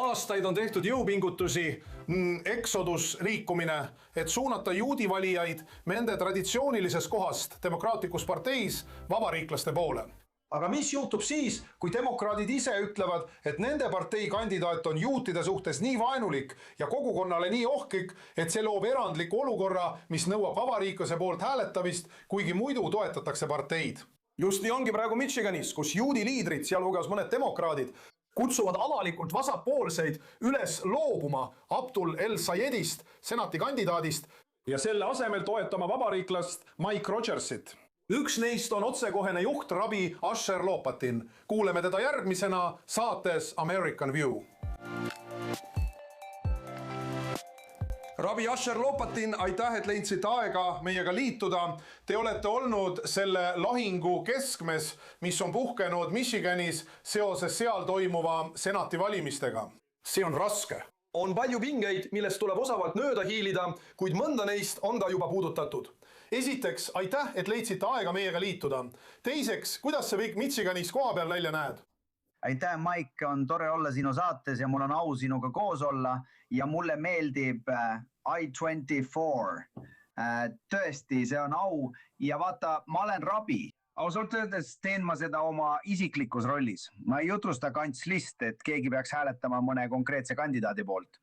Aastaid on tehtud jõupingutusi, eksodus liikumine, et suunata juudi valijaid nende traditsioonilisest kohast demokraatlikus parteis vabariiklaste poole. Aga mis juhtub siis, kui demokraadid ise ütlevad, et nende partei kandidaat on juutide suhtes nii vaenulik ja kogukonnale nii ohtlik, et see loob erandliku olukorra, mis nõuab vabariiklase poolt hääletamist, kuigi muidu toetatakse parteid? Just nii ongi praegu Michiganis, kus juudi liidrid, sealhulgas mõned demokraadid, kutsuvad avalikult vasakpoolseid üles loobuma Abdul El-Sayedist, senati kandidaadist, ja selle asemel toetama vabariiklast Mike Rogersit. Üks neist on otsekohene juht rabi Asher Lopatin. Kuuleme teda järgmisena saates American View. Rabi Asher Lopatin, aitäh, et leidsite aega meiega liituda. Te olete olnud selle lahingu keskmes, mis on puhkenud Michiganis seoses seal toimuva senati valimistega. See on raske. On palju pingeid, millest tuleb osavalt mööda hiilida, kuid mõnda neist on ka juba puudutatud. Esiteks, aitäh, et leidsite aega meiega liituda. Teiseks, kuidas see kõik Michiganis koha peal välja näed? Aitäh, Mike, on tore olla sinu saates ja mul on au sinuga koos olla ja mulle meeldib I-24. Tõesti, see on au ja vaata, ma olen Rabi. Ausalt öeldes teen ma seda oma isiklikus rollis. Ma ei jutrusta kantslist, et keegi peaks hääletama mõne konkreetse kandidaadi poolt.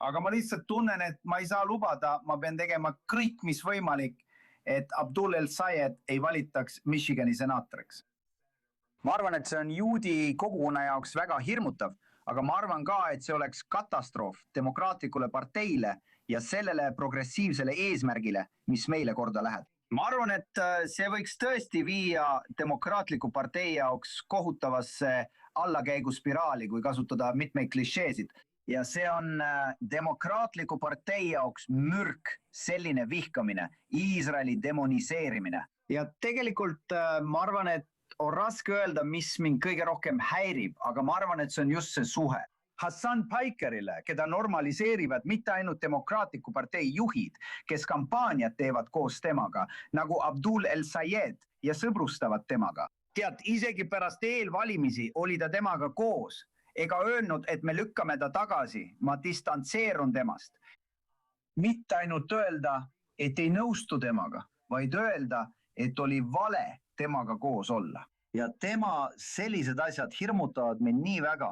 Aga ma lihtsalt tunnen, et ma ei saa lubada, ma pean tegema kõik, mis võimalik, et Abdul El-Sayed ei valitaks Michigani senaatoriks. Ma arvan, et see on juudi kogukonna jaoks väga hirmutav, aga ma arvan ka, et see oleks katastroof demokraatlikule parteile ja sellele progressiivsele eesmärgile, mis meile korda läheb. Ma arvan, et see võiks tõesti viia demokraatliku partei jaoks kohutavasse allakäiguspiraali, kui kasutada mitmeid klišeesid. Ja see on demokraatliku partei jaoks mürk, selline vihkamine, Iisraeli demoniseerimine. Ja tegelikult ma arvan, et on raske öelda, mis mind kõige rohkem häirib, aga ma arvan, et see on just see suhe. Hassan Pikerile, keda normaliseerivad mitte ainult demokraatliku partei juhid, kes kampaaniat teevad koos temaga, nagu Abdul El-Sayed ja sõbrustavad temaga. Tead, isegi pärast eelvalimisi oli ta temaga koos, ega öelnud, et me lükkame ta tagasi, ma distantseerun temast. Mitte ainult öelda, et ei nõustu temaga, vaid öelda, et oli vale temaga koos olla. Ja tema sellised asjad hirmutavad mind nii väga,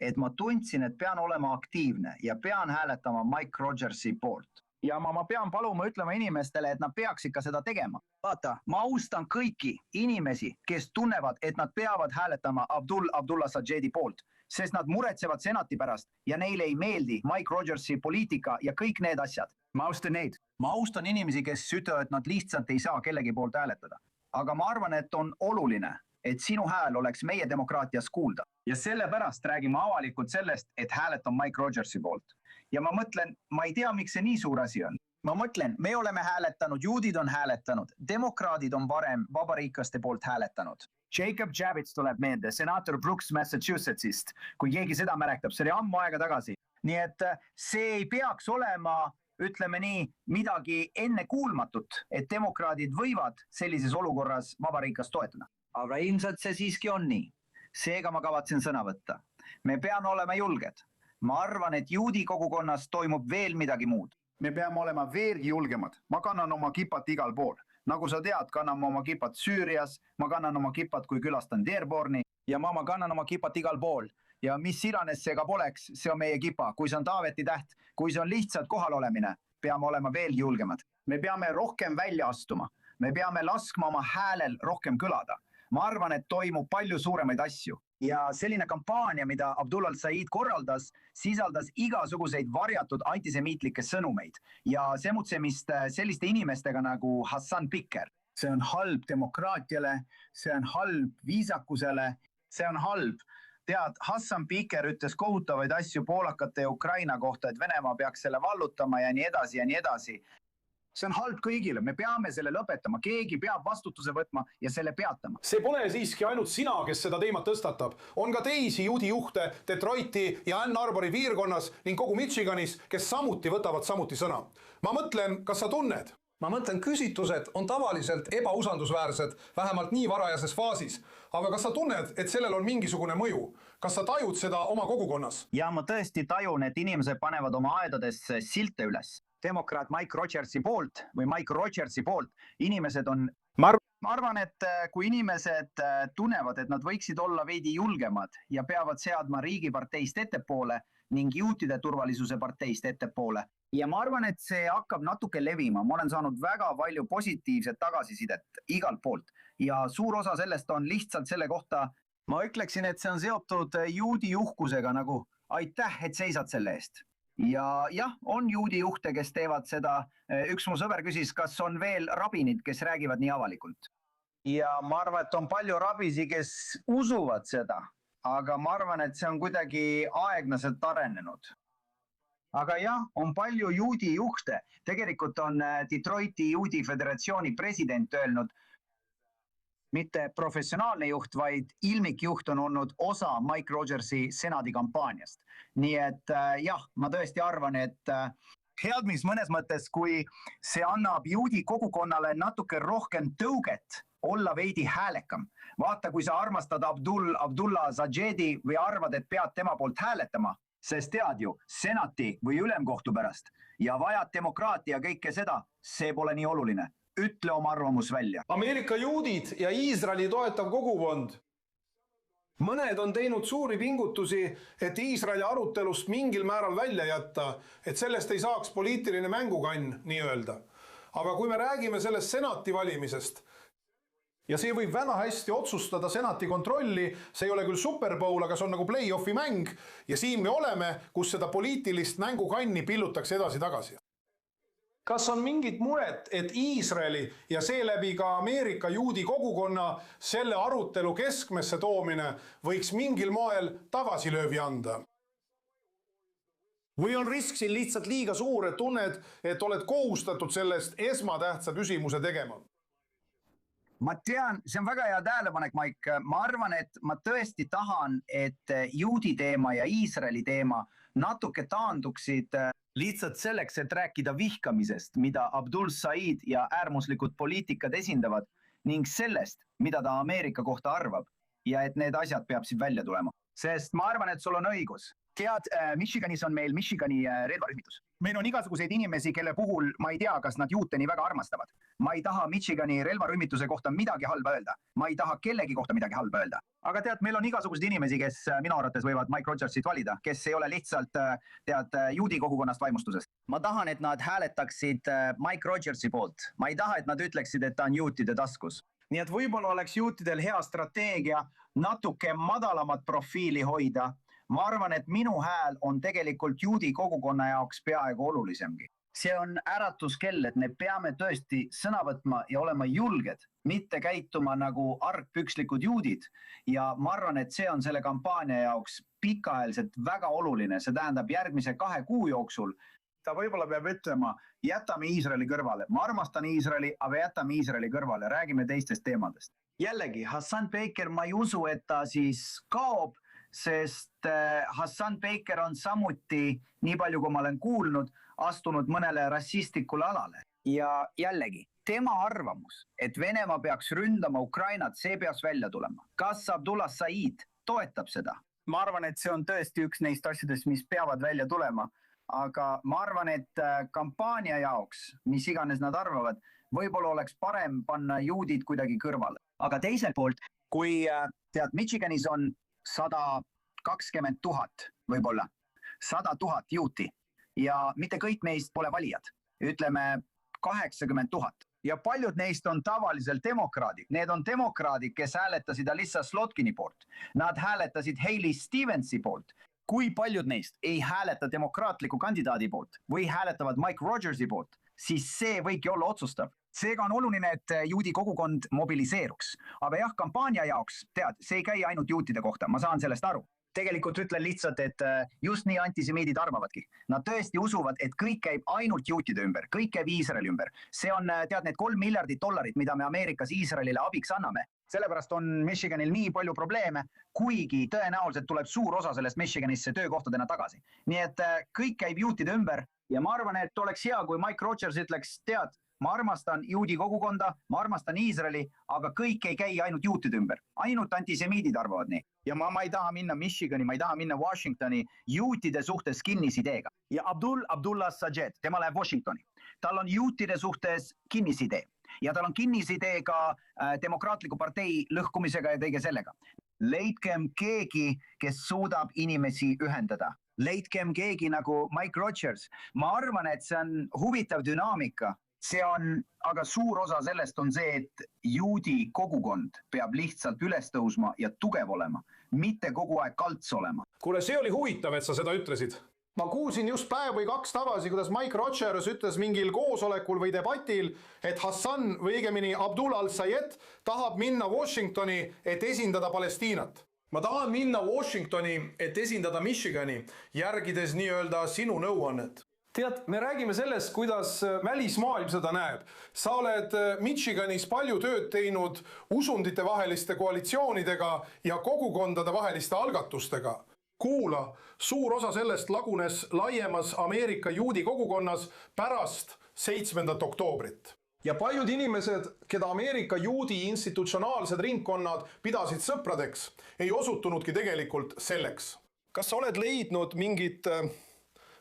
et ma tundsin, et pean olema aktiivne ja pean hääletama Mike Rogersi poolt. Ja ma pean paluma ütlema inimestele, et nad peaks ikka seda tegema. Vaata, ma austan kõiki inimesi, kes tunnevad, et nad peavad hääletama Abdullah Sajedi poolt, sest nad muretsevad senati pärast ja neile ei meeldi Mike Rogersi poliitika ja kõik need asjad. Ma austan neid. Ma austan inimesi, kes ütlevad, et nad lihtsalt ei saa kellegi poolt hääletada. Aga ma arvan, et on oluline, et sinu hääl oleks meie demokraatias kuulda. Ja sellepärast räägime avalikult sellest, et hääletan Mike Rogersi poolt. Ja ma mõtlen, ma ei tea, miks see nii suur asi on. Ma mõtlen, me oleme hääletanud, juudid on hääletanud, demokraadid on varem vabariiklaste poolt hääletanud. Jacob Javits tuleb meelde, senaator Brooks Massachusettsist, kui keegi seda mäletab, see oli ammu aega tagasi. Nii et see ei peaks olema, ütleme nii, midagi ennekuulmatut, et demokraadid võivad sellises olukorras vabariiklast toetada. Aga ilmselt see siiski on nii. Seega ma kavatsen sõna võtta. Me peame olema julged. Ma arvan, et juudi kogukonnas toimub veel midagi muud. Me peame olema veelgi julgemad. Ma kannan oma kipat igal pool. Nagu sa tead, kannan oma kipat Süürias, ma kannan oma kipat, kui külastan Dearborni ja ma kannan oma kipat igal pool. Ja mis iganes see ka poleks, see on meie kipa. Kui see on Taaveti täht, kui see on lihtsalt kohal olemine, peame olema veel julgemad. Me peame rohkem välja astuma. Me peame laskma oma häälel rohkem kõlada. Ma arvan, et toimub palju suuremaid asju. Ja selline kampaania, mida Abdul El-Sayed korraldas, sisaldas igasuguseid varjatud antisemiitlikke sõnumeid ja semutsemist selliste inimestega nagu Hassan Piker. See on halb demokraatiale, see on halb viisakusele, see on halb. Tead, Hassan Piker ütles kohutavaid asju poolakate ja Ukraina kohta, et Venemaa peaks selle vallutama ja nii edasi ja nii edasi. See on halb kõigile, me peame selle lõpetama, keegi peab vastutuse võtma ja selle peatama. See pole siiski ainult sina, kes seda teemat tõstatab. On ka teisi juudi juhte Detroiti ja Ann Arbori piirkonnas ning kogu Michiganis, kes võtavad samuti sõna. Ma mõtlen, kas sa tunned? Ma mõtlen, küsitlused on tavaliselt ebausaldusväärsed, vähemalt nii varajases faasis. Aga kas sa tunned, et sellel on mingisugune mõju? Kas sa tajud seda oma kogukonnas? Ja ma tõesti tajun, et inimesed panevad oma aedadesse silte üles. Demokraat Mike Rogersi poolt inimesed on... Ma arvan, et kui inimesed tunnevad, et nad võiksid olla veidi julgemad ja peavad seadma riigiparteist ettepoole ning juutide turvalisuse parteist ettepoole. Ja ma arvan, et see hakkab natuke levima. Ma olen saanud väga palju positiivset tagasisidet igalt poolt ja suur osa sellest on lihtsalt selle kohta. Ma ütleksin, et see on seotud juudi uhkusega nagu aitäh, et seisad selle eest. Ja jah, on juudi juhte, kes teevad seda. Üks mu sõber küsis, kas on veel rabinid, kes räägivad nii avalikult. Ja ma arvan, et on palju rabisi, kes usuvad seda, aga ma arvan, et see on kuidagi aeglaselt arenenud. Aga jah, on palju juudi juhte. Tegelikult on Detroiti juudi föderatsiooni president öelnud, mitte professionaalne juht, vaid ilmik juht on olnud osa Mike Rogersi senadi kampaaniast. Nii et jah, ma tõesti arvan, et head mis mõnes mõttes, kui see annab juudi kogukonnale natuke rohkem tõuget olla veidi häälekam. Vaata, kui sa armastad Abdullah Zajedi või arvad, et pead tema poolt hääletama, sest tead ju, senati või ülemkohtu pärast ja vajad demokraatia kõike seda, see pole nii oluline. Ütle oma arvamus välja. Ameerika juudid ja Iisraeli toetav kogukond. Mõned on teinud suuri pingutusi, et Iisraeli arutelust mingil määral välja jätta, et sellest ei saaks poliitiline mängukann, nii öelda. Aga kui me räägime sellest senati valimisest, ja see võib väga hästi otsustada senati kontrolli, see ei ole küll Super Bowl, aga see on nagu play-offi mäng, ja siin me oleme, kus seda poliitilist mängukanni pillutakse edasi-tagasi. Kas on mingit muret, et Iisraeli ja seeläbi ka Ameerika juudi kogukonna selle arutelu keskmesse toomine võiks mingil moel tagasilöövi anda? Või on risk siin lihtsalt liiga suur, et tunned, et oled kohustatud sellest esmatähtsa küsimuse tegema? Ma tean, see on väga hea tähelepanek, Mike. Ma arvan, et ma tõesti tahan, et juudi teema ja Iisraeli teema natuke taanduksid lihtsalt selleks, et rääkida vihkamisest, mida Abdul Said ja äärmuslikud poliitikad esindavad ning sellest, mida ta Ameerika kohta arvab ja et need asjad peaksid välja tulema. Sest ma arvan, et sul on õigus. Tead, Michiganis on meil Michigani relvarühmitus. Meil on igasuguseid inimesi, kelle puhul ma ei tea, kas nad juute nii väga armastavad. Ma ei taha Michigani relvarühmituse kohta midagi halba öelda. Ma ei taha kellegi kohta midagi halba öelda. Aga tead, meil on igasuguseid inimesi, kes minu arvates võivad Mike Rogersit valida, kes ei ole lihtsalt juudi kogukonnast vaimustusest. Ma tahan, et nad hääletaksid Mike Rogersi poolt. Ma ei taha, et nad ütleksid, et ta on juutide taskus. Nii et võib-olla oleks juutidel hea strateegia natuke madalamat profiili hoida. Ma arvan, et minu hääl on tegelikult juudi kogukonna jaoks peaaegu olulisemgi. See on äratuskell, et me peame tõesti sõna võtma ja olema julged, mitte käituma nagu argpükslikud juudid. Ja ma arvan, et see on selle kampaania jaoks pikaajaliselt väga oluline. See tähendab järgmise 2 kuu jooksul. Ta võib-olla peab ütlema, jätame Iisraeli kõrvale. Ma armastan Iisraeli, aga jätame Iisraeli kõrvale. Räägime teistest teemadest. Jällegi, Hassan Baker, ma ei usu, et ta siis kaob, sest Hassan Baker on samuti, nii palju kui ma olen kuulnud, astunud mõnele rassistikule alale. Ja jällegi, tema arvamus, et Venemaa peaks ründama Ukrainat, see peaks välja tulema. Kas Abdullah Said toetab seda? Ma arvan, et see on tõesti üks neist asjadest, mis peavad välja tulema. Aga ma arvan, et kampaania jaoks, mis iganes nad arvavad, võib-olla oleks parem panna juudid kuidagi kõrvale. Aga teiselt poolt, kui tead, Michiganis on 120 000 võib-olla, 100 000 juuti ja mitte kõik neist pole valijad, ütleme 80 000 ja paljud neist on tavaliselt demokraadid. Need on demokraadid, kes hääletasid Alissa Slotkini poolt. Nad hääletasid Hailey Stevensi poolt. Kui paljud neist ei hääleta demokraatliku kandidaadi poolt või hääletavad Mike Rogersi poolt, siis see võibki olla otsustav. Seega on oluline, et juudi kogukond mobiliseeruks. Aga jah, kampaania jaoks, tead, see ei käi ainult juutide kohta, ma saan sellest aru. Tegelikult ütlen lihtsalt, et just nii antisemiidid arvavadki. Nad tõesti usuvad, et kõik käib ainult juutide ümber, kõik käib Iisraeli ümber. See on, tead, need $3 miljardit, mida me Ameerikas Iisraelile abiks anname. Sellepärast on Michiganil nii palju probleeme, kuigi tõenäoliselt tuleb suur osa sellest Michiganisse töökohtadena tagasi. Nii et kõik käib juutide ümber ja ma arvan, et oleks hea, kui Mike Rogers ütleks, tead, Ma armastan juudi kogukonda, ma armastan Iisraeli, aga kõik ei käi ainult juutide ümber. Ainult antisemiidid arvavad nii. Ja ma ei taha minna Michigani, ma ei taha minna Washingtoni juutide suhtes kinnisideega. Ja Abdullah Sajed, tema läheb Washingtoni. Tal on juutide suhtes kinnisidee. Ja tal on kinnisidee ka demokraatliku partei lõhkumisega ja kõige sellega. Leidkem keegi, kes suudab inimesi ühendada. Leidkem keegi nagu Mike Rogers. Ma arvan, et see on huvitav dünaamika. See on, aga suur osa sellest on see, et juudi kogukond peab lihtsalt üles tõusma ja tugev olema, mitte kogu aeg kalts olema. Kuule, see oli huvitav, et sa seda ütlesid. Ma kuulsin just päev või 2 tagasi, kuidas Mike Rogers ütles mingil koosolekul või debatil, et Hassan või õigemini Abdullah al-Sayed tahab minna Washingtoni, et esindada Palestiinat. Ma tahan minna Washingtoni, et esindada Michigani, järgides nii-öelda sinu nõuannet. Tead, me räägime sellest, kuidas välismaailm seda näeb. Sa oled Michiganis palju tööd teinud usundite vaheliste koalitsioonidega ja kogukondade vaheliste algatustega. Kuula, suur osa sellest lagunes laiemas Ameerika juudi kogukonnas pärast 7. oktoobrit. Ja paljud inimesed, keda Ameerika juudi institutsionaalsed ringkonnad pidasid sõpradeks, ei osutunudki tegelikult selleks. Kas sa oled leidnud mingit,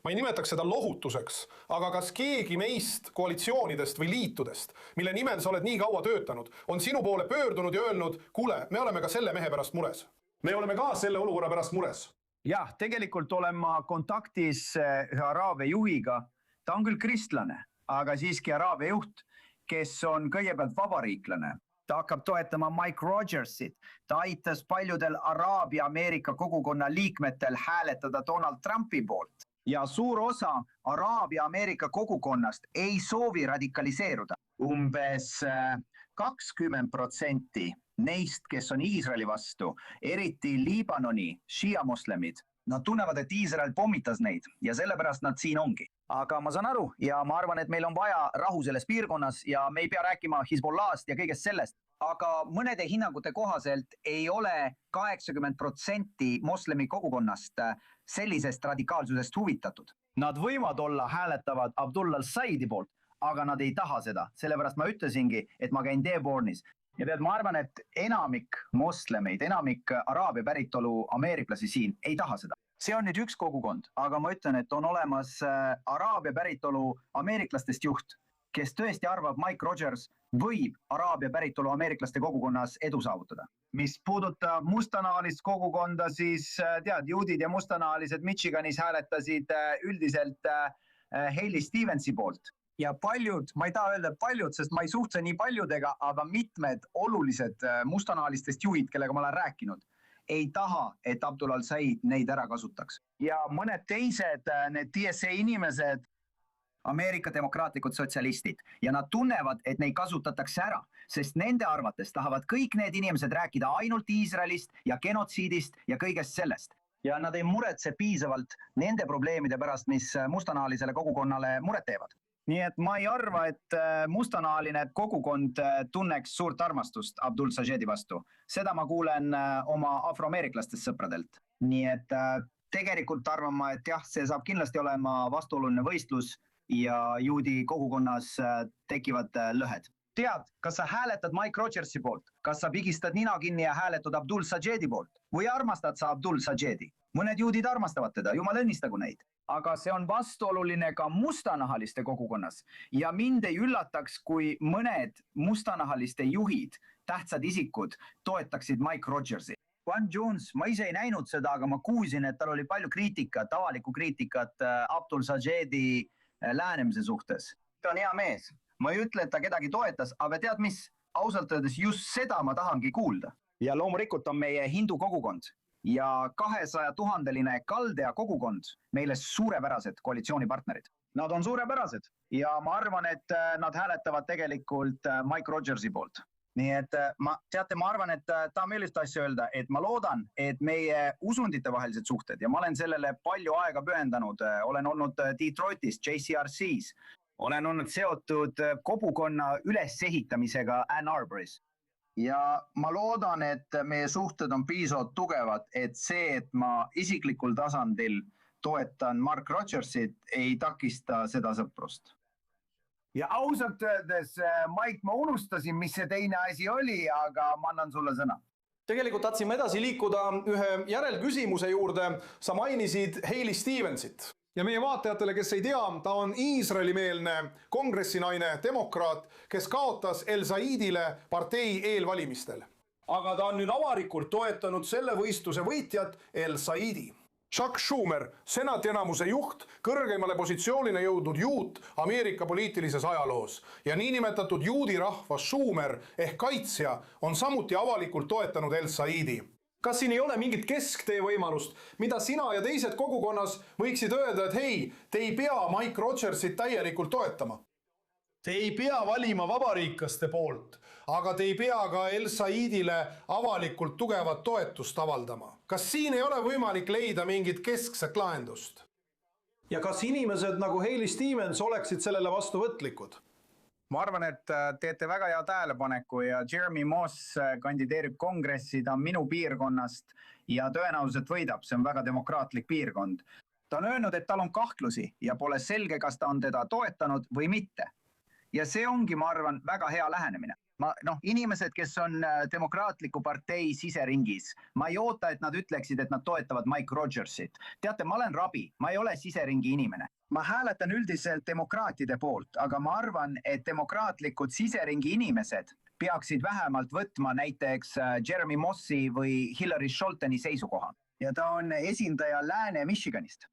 ma ei nimetaks seda lohutuseks, aga kas keegi meist koalitsioonidest või liitudest, mille nimel sa oled nii kaua töötanud, on sinu poole pöördunud ja öelnud, kuule, me oleme ka selle mehe pärast mures. Me oleme ka selle olukorra pärast mures. Jah, tegelikult olen ma kontaktis ühe araabia juhiga. Ta on küll kristlane, aga siiski araabia juht, kes on kõigepealt vabariiklane. Ta hakkab toetama Mike Rogersit. Ta aitas paljudel araabia Ameerika kogukonna liikmetel hääletada Donald Trumpi poolt. Ja suur osa araabia Ameerika kogukonnast ei soovi radikaliseeruda. Umbes 20% neist, kes on Iisraeli vastu, eriti Liibanoni šiiamoslemid, nad tunnevad, et Iisrael pommitas neid ja sellepärast nad siin ongi. Aga ma saan aru ja ma arvan, et meil on vaja rahu selles piirkonnas ja me ei pea rääkima Hezbollahst ja kõigest sellest. Aga mõnede hinnangute kohaselt ei ole 80% moslemi kogukonnast sellisest radikaalsusest huvitatud. Nad võivad olla hääletavad Abdullah al-Sayedi poolt, aga nad ei taha seda. Sellepärast ma ütlesingi, et ma käin Dearbornis. Ja tead, ma arvan, et enamik moslemeid, enamik araabia päritolu ameeriklasi siin ei taha seda. See on nüüd üks kogukond, aga ma ütlen, et on olemas araabia päritolu ameeriklastest juht, kes tõesti arvab, Mike Rogers võib araabia päritolu ameeriklaste kogukonnas edu saavutada. Mis puudutab mustanahalist kogukonda, siis tead, juudid ja mustanahalised Michiganis hääletasid üldiselt Hailey Stevensi poolt. Ja paljud, ma ei taha öelda paljud, sest ma ei suhtle nii paljudega, aga mitmed olulised mustanahalistest juhid, kellega ma olen rääkinud, ei taha, et Abdullah al-Sayed neid ära kasutaks. Ja mõned teised, need TSA inimesed, Ameerika demokraatlikud sotsialistid, ja nad tunnevad, et neid kasutatakse ära, sest nende arvates tahavad kõik need inimesed rääkida ainult Iisraelist ja genotsiidist ja kõigest sellest. Ja nad ei muretse piisavalt nende probleemide pärast, mis mustanahalisele kogukonnale muret teevad. Nii et ma ei arva, et mustanahaline kogukond tunneks suurt armastust Abdul Sajedi vastu. Seda ma kuulen oma afroameeriklastest sõpradelt. Nii et tegelikult arvan ma, et jah, see saab kindlasti olema vastuoluline võistlus ja juudi kogukonnas tekivad lõhed. Tead, kas sa hääletad Mike Rogersi poolt? Kas sa pigistad nina kinni ja hääletad Abdul Sajedi poolt? Või armastad sa Abdul Sajedi? Mõned juudid armastavad teda, jumal õnnistagu neid. Aga see on vastuoluline ka mustanahaliste kogukonnas ja mind ei üllataks, kui mõned mustanahaliste juhid, tähtsad isikud, toetaksid Mike Rogersi. Juan Jones, ma ise ei näinud seda, aga ma kuulsin, et tal oli palju kriitikat, avalikku kriitikat Abdul Sajedi lähenemise suhtes. Ta on hea mees. Ma ei ütle, et ta kedagi toetas, aga tead mis? Ausalt öeldes just seda ma tahangi kuulda. Ja loomulikult on meie hindu kogukond. Ja 200 000 kaldea kogukond meile suurepärased koalitsioonipartnerid. Nad on suurepärased ja ma arvan, et nad hääletavad tegelikult Mike Rogersi poolt. Nii et ma arvan, et ta meelest asja öelda, et ma loodan, et meie usundite vahelised suhted ja ma olen sellele palju aega pühendanud, olen olnud Detroitis, JCRC's, olen olnud seotud kogukonna ülesehitamisega Ann Arboris. Ja ma loodan, et meie suhted on piisavalt tugevad, et see, et ma isiklikul tasandil toetan Mark Rogersit, ei takista seda sõprust. Ja ausalt öeldes, Mike, ma unustasin, mis see teine asi oli, aga ma annan sulle sõna. Tegelikult tahtsime edasi liikuda ühe järelküsimuse juurde. Sa mainisid Hailey Stevensit. Ja meie vaatajatele, kes ei tea, ta on Iisraeli-meelne kongressinaine demokraat, kes kaotas El Saidile partei eelvalimistel. Aga ta on nüüd avalikult toetanud selle võistluse võitjat El Saidi. Chuck Schumer, senati enamuse juht, kõrgemale positsioonile jõudnud juut Ameerika poliitilises ajaloos ja niinimetatud juudi rahva Schumer ehk kaitsja on samuti avalikult toetanud El Saidi. Kas siin ei ole mingit kesktee võimalust, mida sina ja teised kogukonnas võiksid öelda, et hei, te ei pea Mike Rogersit täielikult toetama? Te ei pea valima vabariiklaste poolt, aga te ei pea ka El Saidile avalikult tugevat toetust avaldama. Kas siin ei ole võimalik leida mingit keskset lahendust? Ja kas inimesed nagu Hailey Stevens oleksid sellele vastuvõtlikud? Ma arvan, et teete väga hea tähelepaneku ja Jeremy Moss kandideerib kongressi, ta on minu piirkonnast ja tõenäoliselt võidab, see on väga demokraatlik piirkond. Ta on öelnud, et tal on kahtlusi ja pole selge, kas ta on teda toetanud või mitte. Ja see ongi, ma arvan, väga hea lähenemine. Inimesed, kes on demokraatliku partei siseringis, ma ei oota, et nad ütleksid, et nad toetavad Mike Rogersit. Teate, ma olen rabi, ma ei ole siseringi inimene. Ma hääletan üldiselt demokraatide poolt, aga ma arvan, et demokraatlikud siseringi inimesed peaksid vähemalt võtma näiteks Jeremy Mossi või Hillary Scholteni seisukoha. Ja ta on esindaja Lääne Michiganist.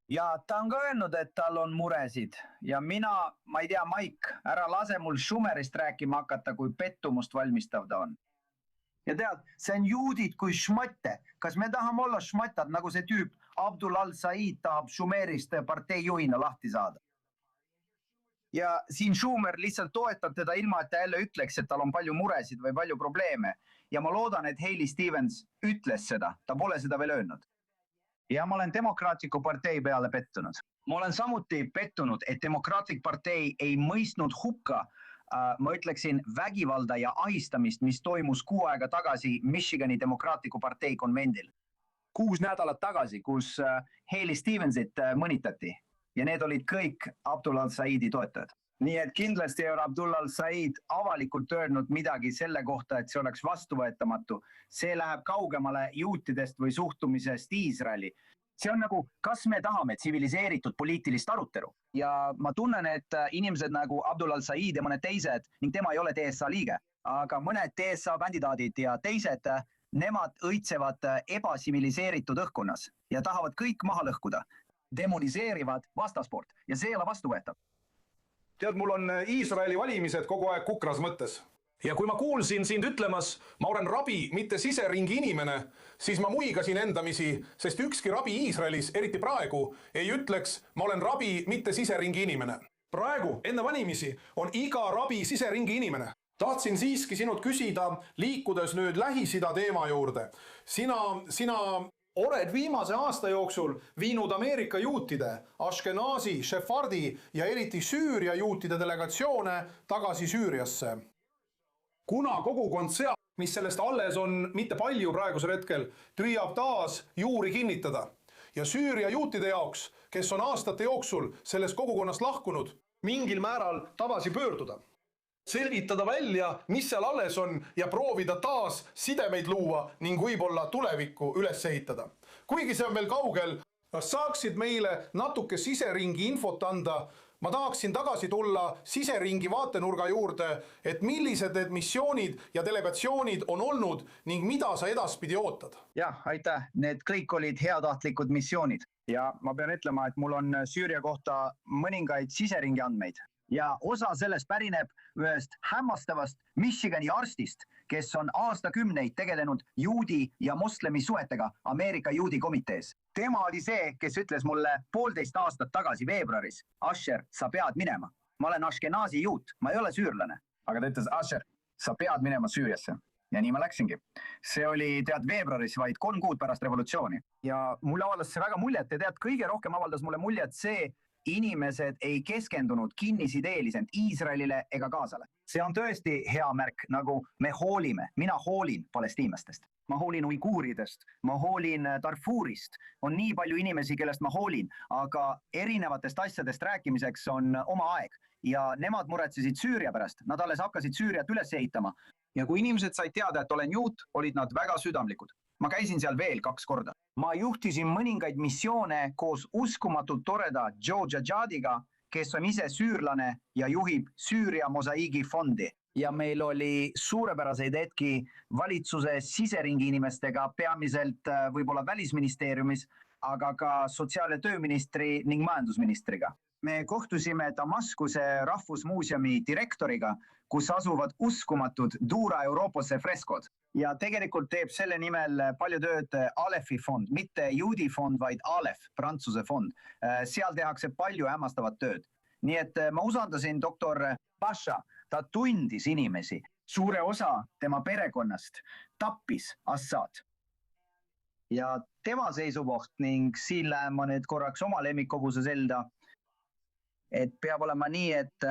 Ja ta on ka öelnud, et tal on muresid ja ma ei tea, Mike, ära lase mul Schumerist rääkima hakata, kui pettumust valmistav ta on. Ja tead, see on juudid kui šmatte. Kas me tahame olla šmattad, nagu see tüüp Abdul al-Said tahab Schumerist parteijuhina lahti saada? Ja siin Schumer lihtsalt toetab teda ilma, et ta jälle ütleks, et tal on palju muresid või palju probleeme. Ja ma loodan, et Hailey Stevens ütles seda, ta pole seda veel öelnud. Ja ma olen demokraatliku partei peale pettunud. Ma olen samuti pettunud, et demokraatlik partei ei mõistnud hukka, ma ütleksin, vägivalda ja ahistamist, mis toimus 6 aega tagasi Michigani demokraatliku partei konvendil. 6 nädalat tagasi, kus Hailey Stevensit mõnitati ja need olid kõik Abdul al-Saidi toetajad. Nii et kindlasti ei ole Abdul al-Said avalikult öelnud midagi selle kohta, et see oleks vastuvõetamatu. See läheb kaugemale juutidest või suhtumisest Iisraeli. See on nagu, kas me tahame tsiviliseeritud poliitilist arutelu. Ja ma tunnen, et inimesed nagu Abdul al-Said ja mõned teised, ning tema ei ole TSA liige, aga mõned TSA kandidaadid ja teised, nemad õitsevad ebasiviliseeritud õhkkonnas ja tahavad kõik maha lõhkuda, demoniseerivad vastaspoolt ja see ei ole vastuvõetav. Tead, mul on Iisraeli valimised kogu aeg kukras mõttes. Ja kui ma kuulsin sind ütlemas, ma olen rabi, mitte siseringi inimene, siis ma muigasin endamisi, sest ükski rabi Iisraelis, eriti praegu, ei ütleks, ma olen rabi, mitte siseringi inimene. Praegu, enne valimisi, on iga rabi siseringi inimene. Tahtsin siiski sinult küsida, liikudes nüüd Lähis-Ida teema juurde. Sina oled viimase aasta jooksul viinud Ameerika juutide, Ashkenazi, Sephardi ja eriti Süüria juutide delegatsioone tagasi Süüriasse. Kuna kogukond seal, mis sellest alles on mitte palju praegusel hetkel, püüab taas juuri kinnitada. Ja Süüria juutide jaoks, kes on aastate jooksul sellest kogukonnast lahkunud, mingil määral tagasi pöörduda. Selgitada välja, mis seal alles on ja proovida taas sidemeid luua ning võib-olla tulevikku üles ehitada. Kuigi see on veel kaugel, saaksid meile natuke siseringi infot anda. Ma tahaksin tagasi tulla siseringi vaatenurga juurde, et millised need missioonid ja delegatsioonid on olnud ning mida sa edaspidi ootad? Jah, aitäh. Need kõik olid heatahtlikud missioonid. Ja ma pean ütlema, et mul on Süüria kohta mõningaid siseringi andmeid. Ja osa sellest pärineb ühest hämmastavast Michigani arstist, kes on aastakümneid tegelenud juudi ja moslemi suhetega Ameerika juudi komitees. Tema oli see, kes ütles mulle 1,5 aastat tagasi veebruaris, Asher, sa pead minema. Ma olen Ashkenazi juut, ma ei ole süürlane. Aga ta ütles, Asher, sa pead minema Süüriasse. Ja nii ma läksingi. See oli veebruaris vaid 3 kuud pärast revolutsiooni. Ja mulle avaldas see väga muljet ja kõige rohkem avaldas mulle muljet see, inimesed ei keskendunud kinnisideeliselt Iisraelile ega Gazale. See on tõesti hea märk, nagu me hoolime. Mina hoolin palestiinlastest. Ma hoolin uiguuridest, ma hoolin Darfurist. On nii palju inimesi, kellest ma hoolin, aga erinevatest asjadest rääkimiseks on oma aeg. Ja nemad muretsesid Süüria pärast. Nad alles hakkasid Süüriat üles ehitama. Ja kui inimesed said teada, et olen juut, olid nad väga südamlikud. Ma käisin seal veel 2 korda. Ma juhtisin mõningaid missioone koos uskumatult toreda Joe Jajadiga, kes on ise süürlane ja juhib Süüria mosaiigi fondi. Ja meil oli suurepäraseid hetki valitsuse siseringi inimestega, peamiselt võib-olla välisministeeriumis, aga ka sotsiaal- ja tööministri ning majandusministriga. Me kohtusime Damaskuse rahvusmuuseumi direktoriga, kus asuvad uskumatud Dura Europose freskod. Ja tegelikult teeb selle nimel palju tööd Alefi fond, mitte juudi fond, vaid Alef, Prantsuse fond. Seal tehakse palju hämmastavat tööd. Nii et ma usaldasin doktor Pasha, ta tundis inimesi. Suure osa tema perekonnast tappis Assad. Ja tema seisukoht ning siin lähen ma nüüd korraks oma lemmikkoguse selda, et peab olema nii, et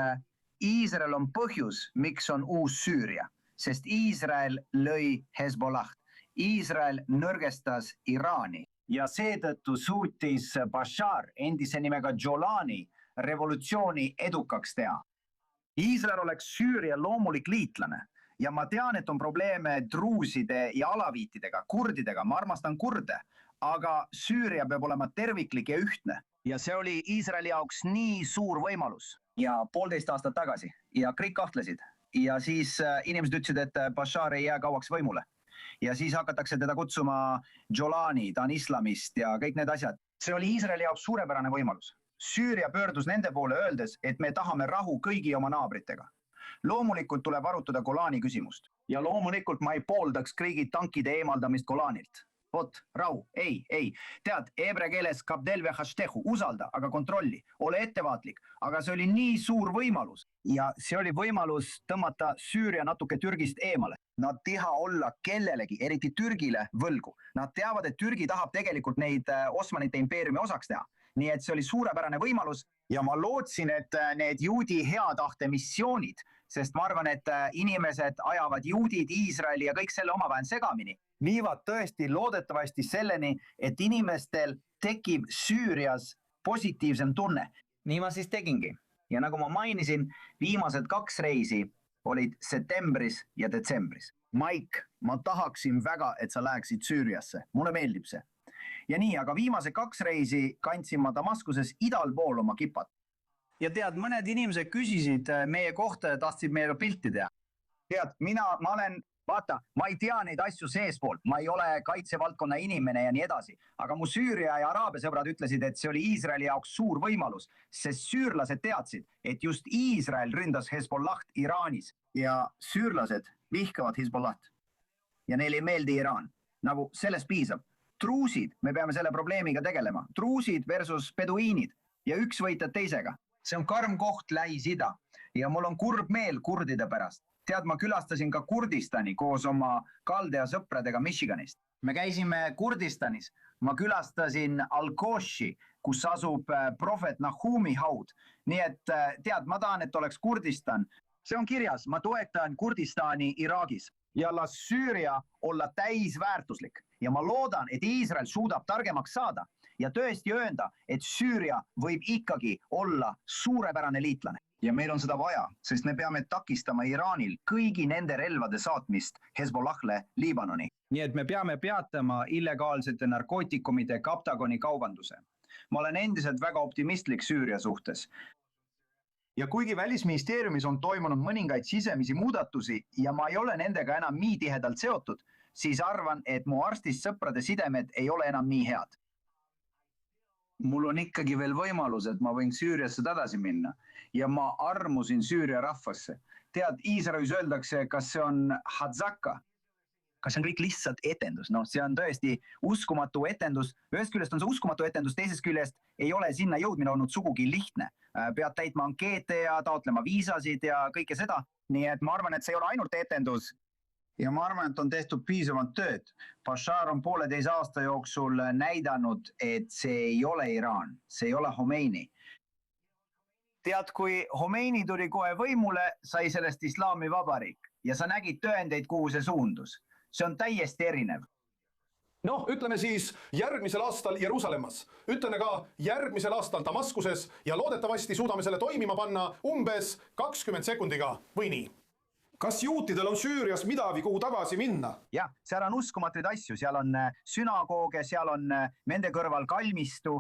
Iisrael on põhjus, miks on uus Süüria, sest Iisrael lõi Hezbollah. Iisrael nõrgestas Iraani ja seetõttu suutis Bashar endise nimega Jolani revolutsiooni edukaks teha. Iisrael oleks Süüria loomulik liitlane ja ma tean, et on probleeme druuside ja alaviitidega, kurdidega, ma armastan kurde, aga Süüria peab olema terviklik ja ühtne. Ja see oli Iisraeli jaoks nii suur võimalus ja 1,5 aastat tagasi ja kõik kahtlesid. Ja siis inimesed ütlesid, et Bashar ei jää kauaks võimule. Ja siis hakatakse teda kutsuma Jolani, ta on islamist ja kõik need asjad. See oli Iisraeli jaoks suurepärane võimalus. Süüria pöördus nende poole öeldes, et me tahame rahu kõigi oma naabritega. Loomulikult tuleb arutada Golani küsimust. Ja loomulikult ma ei pooldaks kõigi tankide eemaldamist Golanilt. Vot, rahu, ei. Tead, hebre keeles kabdel vehashtehu, usalda, aga kontrolli. Ole ettevaatlik, aga see oli nii suur võimalus. Ja see oli võimalus tõmmata Süüria natuke Türgist eemale. Nad teha olla kellelegi, eriti Türgile võlgu. Nad teavad, et Türgi tahab tegelikult neid Osmanite impeeriumi osaks teha. Nii et see oli suurepärane võimalus ja ma lootsin, et need juudi heatahte missioonid, sest ma arvan, et inimesed ajavad juudid, Iisraeli ja kõik selle omavahel segamini, viivad tõesti loodetavasti selleni, et inimestel tekib Süürias positiivsem tunne. Nii ma siis tegingi. Ja nagu ma mainisin, viimased 2 reisi olid septembris ja detsembris. Mike, ma tahaksin väga, et sa läheksid Süüriasse. Mulle meeldib see. Ja nii, aga viimase 2 reisi kandsin ma Damaskuses idal pool oma kipat. Ja tead, mõned inimesed küsisid meie kohta ja tahtsid meile pilti teha. Tead, ma ei tea neid asju seespool, ma ei ole kaitsevaldkonna inimene ja nii edasi, aga mu Süüria ja Araabia sõbrad ütlesid, et see oli Iisraeli jaoks suur võimalus, sest süürlased teadsid, et just Iisrael ründas Hezbollah Iraanis ja süürlased vihkavad Hezbollah ja neile ei meeldi Iraan. Nagu sellest piisab. Druusid, me peame selle probleemiga tegelema. Druusid versus peduiinid ja üks võitled teisega. See on karm koht Lähis-Ida ja mul on kurb meel kurdide pärast. Tead, ma külastasin ka Kurdistani koos oma Kaldea sõpradega Michiganist. Me käisime Kurdistanis, ma külastasin Al-Qoshi, kus asub prohvet Nahumi haud. Nii et tead, ma tahan, et oleks Kurdistan. See on kirjas, ma toetan Kurdistani Iraagis. Ja las Süüria olla täisväärtuslik. Ja ma loodan, et Iisrael suudab targemaks saada ja tõesti öelda, et Süüria võib ikkagi olla suurepärane liitlane. Ja meil on seda vaja, sest me peame takistama Iraanil kõigi nende relvade saatmist Hezbollah'le Liibanoni. Nii et me peame peatama illegaalsete narkootikumide kaptagoni kaubanduse. Ma olen endiselt väga optimistlik Süüria suhtes. Ja kuigi välisministeeriumis on toimunud mõningaid sisemisi muudatusi ja ma ei ole nendega enam nii tihedalt seotud, siis arvan, et mu arstist sõprade sidemed ei ole enam nii head. Mul on ikkagi veel võimalus, et ma võin Süüriasse tagasi minna ja ma armusin Süüria rahvasse. Tead, Iisraelis öeldakse, kas see on Hatzaka, kas see on kõik lihtsalt etendus. No, see on tõesti uskumatu etendus. Ühest küljest on see uskumatu etendus, teisest küljest ei ole sinna jõudmine olnud sugugi lihtne. Pead täitma ankeete ja taotlema viisasid ja kõike seda. Nii et ma arvan, et see ei ole ainult etendus. Ja ma arvan, et on tehtud piisavalt tööd. Bashar on 1,5 aasta jooksul näidanud, et see ei ole Iraan, see ei ole Khomeini. Tead, kui Khomeini tuli kohe võimule, sai sellest islami vabariik ja sa nägid tõendeid, kuhu see suundus. See on täiesti erinev. Noh, ütleme siis järgmisel aastal Jeruusalemmas. Ütleme ka järgmisel aastal Damaskuses ja loodetavasti suudame selle toimima panna umbes 20 sekundiga või nii. Kas juutidel on Süürias midagi, kuhu tagasi minna? Jah, seal on uskumatuid asju. Seal on sünagooge, seal on nende kõrval kalmistu.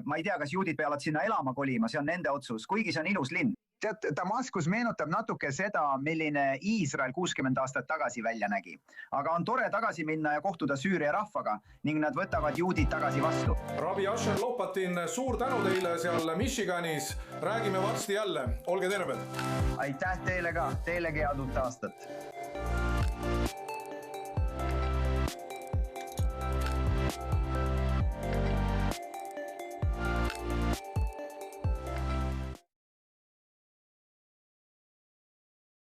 Ma ei tea, kas juudid peavad sinna elama kolima, see on nende otsus, kuigi see on ilus linn. Tead, Damaskus meenutab natuke seda, milline Iisrael 60 aastat tagasi välja nägi. Aga on tore tagasi minna ja kohtuda Süüria rahvaga ning nad võtavad juudid tagasi vastu. Rabbi Asher Lopatin, suur tänu teile seal Michiganis. Räägime varsti jälle. Olge terved. Aitäh teile ka. Teilegi head uut aastat.